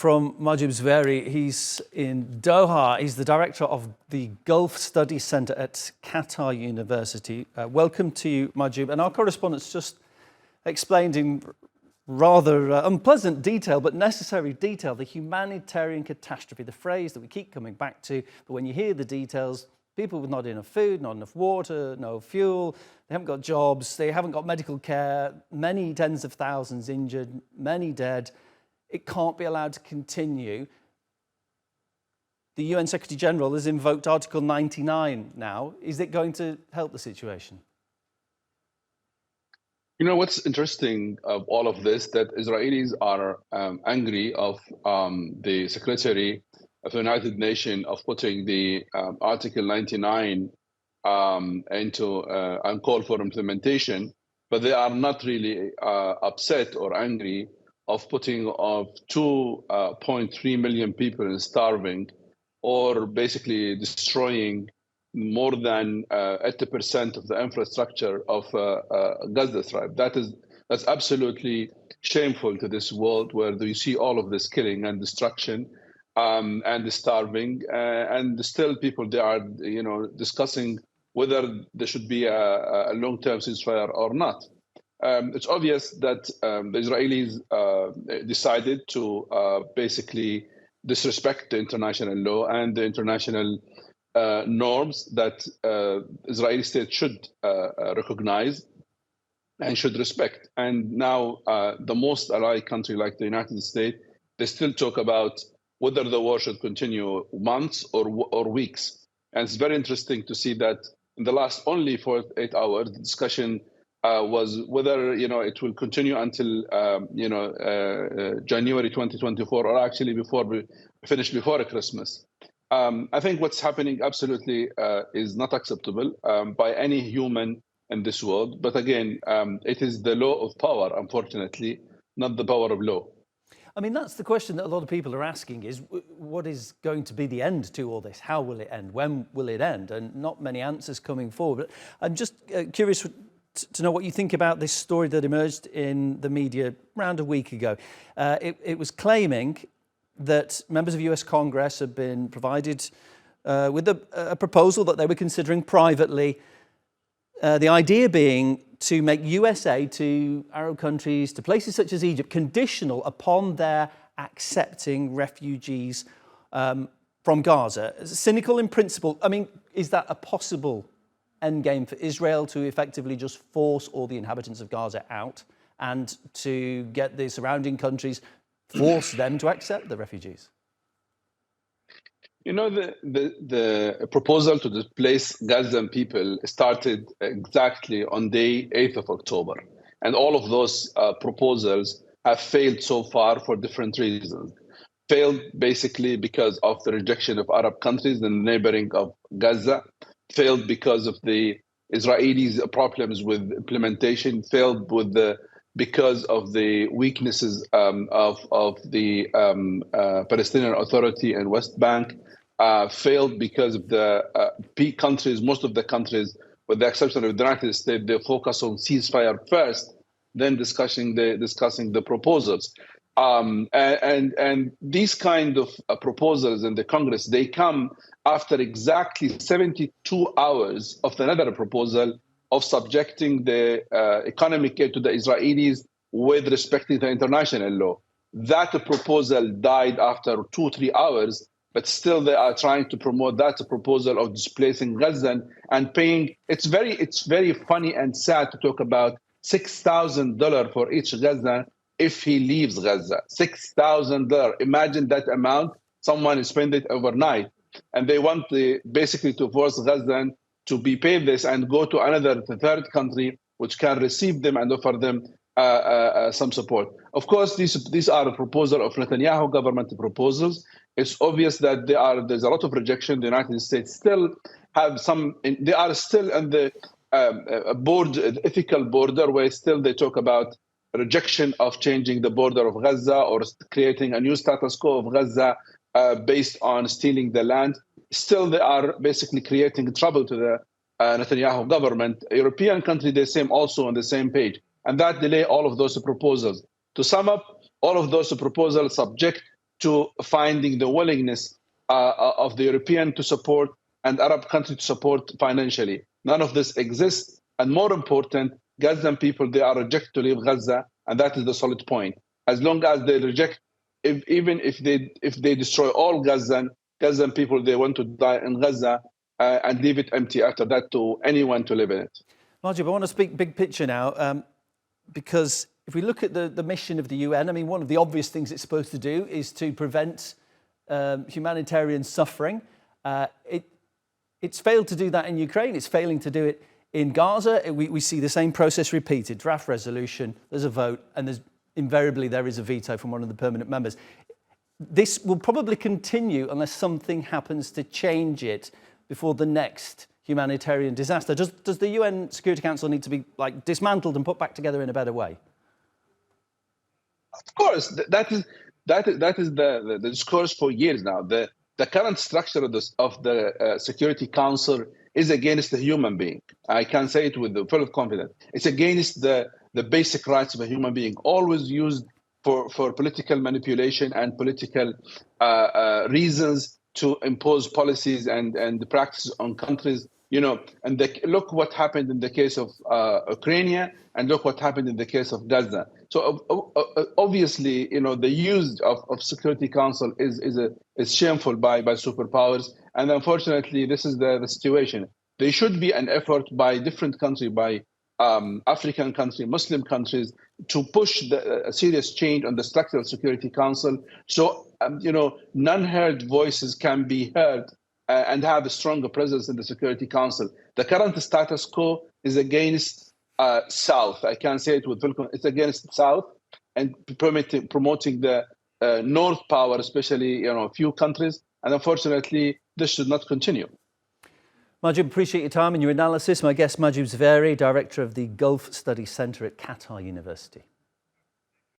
from Mahjoob Zweiri. He's in Doha. He's the director of the Gulf Studies Centre at Qatar University. Welcome to you, Mahjoob. And our correspondent's just explained in rather unpleasant detail, but necessary detail, the humanitarian catastrophe, the phrase that we keep coming back to. But when you hear the details, people with not enough food, not enough water, no fuel, they haven't got jobs, they haven't got medical care, many tens of thousands injured, many dead. It can't be allowed to continue. The UN Secretary General has invoked Article 99 now. Is it going to help the situation? You know what's interesting of all of this, that Israelis are angry of the Secretary of the United Nations of putting the Article 99 into and call for implementation, but they are not really upset or angry of putting of 2.3 million people starving, or basically destroying more than 80% of the infrastructure of Gaza Strip. That's absolutely shameful to this world where you see all of this killing and destruction and the starving, and still people they are discussing whether there should be a long-term ceasefire or not. It's obvious that the Israelis decided to basically disrespect the international law and the international norms that Israeli state should recognize and should respect. And now the most allied country like the United States, they still talk about whether the war should continue months or weeks. And it's very interesting to see that in the last only 48 hours, the discussion was whether it will continue until January 2024, or actually finish before Christmas. I think what's happening absolutely is not acceptable by any human in this world. But again, it is the law of power, unfortunately, not the power of law. I mean, that's the question that a lot of people are asking is, what is going to be the end to all this? How will it end? When will it end? And not many answers coming forward. But I'm just curious to know what you think about this story that emerged in the media around a week ago. It was claiming that members of US Congress had been provided with a proposal that they were considering privately. The idea being to make US aid to Arab countries, to places such as Egypt, conditional upon their accepting refugees from Gaza. Cynical in principle. I mean, is that a possible endgame for Israel, to effectively just force all the inhabitants of Gaza out and to get the surrounding countries, force them to accept the refugees? You know, the proposal to displace Gazan people started exactly on day 8th of October. And all of those proposals have failed so far for different reasons. Failed basically because of the rejection of Arab countries and neighboring of Gaza. Failed because of the Israelis' problems with implementation. Failed because of the weaknesses of the Palestinian Authority and West Bank. Failed because of the countries, most of the countries, with the exception of the United States, they focus on ceasefire first, then discussing the proposals. And these kind of proposals in the Congress, they come after exactly 72 hours of another proposal of subjecting the economic aid to the Israelis with respecting the international law. That proposal died after 2-3 hours, but still they are trying to promote that proposal of displacing Gaza and paying. It's very funny and sad to talk about $6,000 for each Gaza if he leaves Gaza. $6,000. Imagine that amount. Someone spend it overnight, and they want basically to force Gaza to be paid this and go to the third country which can receive them and offer them some support. Of course, these are a proposal of Netanyahu government proposals. It's obvious that there's a lot of rejection. The United States still have some. They are still in the ethical border, where still they talk about rejection of changing the border of Gaza or creating a new status quo of Gaza based on stealing the land. Still, they are basically creating trouble to the Netanyahu government. European countries, they seem also on the same page, and that delay all of those proposals. To sum up, all of those proposals subject to finding the willingness of the European to support and Arab countries to support financially. None of this exists. And more important, Gazan people, they are rejected to leave Gaza, and that is the solid point. As long as they reject, even if they destroy all Gazan people, they want to die in Gaza and leave it empty after that to anyone to live in it. Mahjoob, I want to speak big picture now, because if we look at the mission of the UN, I mean, one of the obvious things it's supposed to do is to prevent humanitarian suffering. It's failed to do that in Ukraine. It's failing to do it in Gaza. We see the same process repeated. Draft resolution, there's a vote, and invariably there is a veto from one of the permanent members. This will probably continue unless something happens to change it before the next humanitarian disaster. Does the UN Security Council need to be dismantled and put back together in a better way? Of course, that is the discourse for years now. The current structure of the Security Council is against the human being. I can say it with full confidence. It's against the basic rights of a human being, always used for political manipulation and political reasons to impose policies and the practices on countries. And look what happened in the case of Ukraine, and look what happened in the case of Gaza. So obviously, the use of Security Council is shameful by superpowers, and unfortunately, this is the situation. There should be an effort by different countries, by African countries, Muslim countries, to push a serious change on the structure of Security Council, so non-heard voices can be heard and have a stronger presence in the Security Council. The current status quo is against South. I can say it with full confidence. It's against South and promoting the North power, especially a few countries. And unfortunately, this should not continue. Mahjoob, appreciate your time and your analysis. My guest, Mahjoob Zweiri, Director of the Gulf Studies Centre at Qatar University.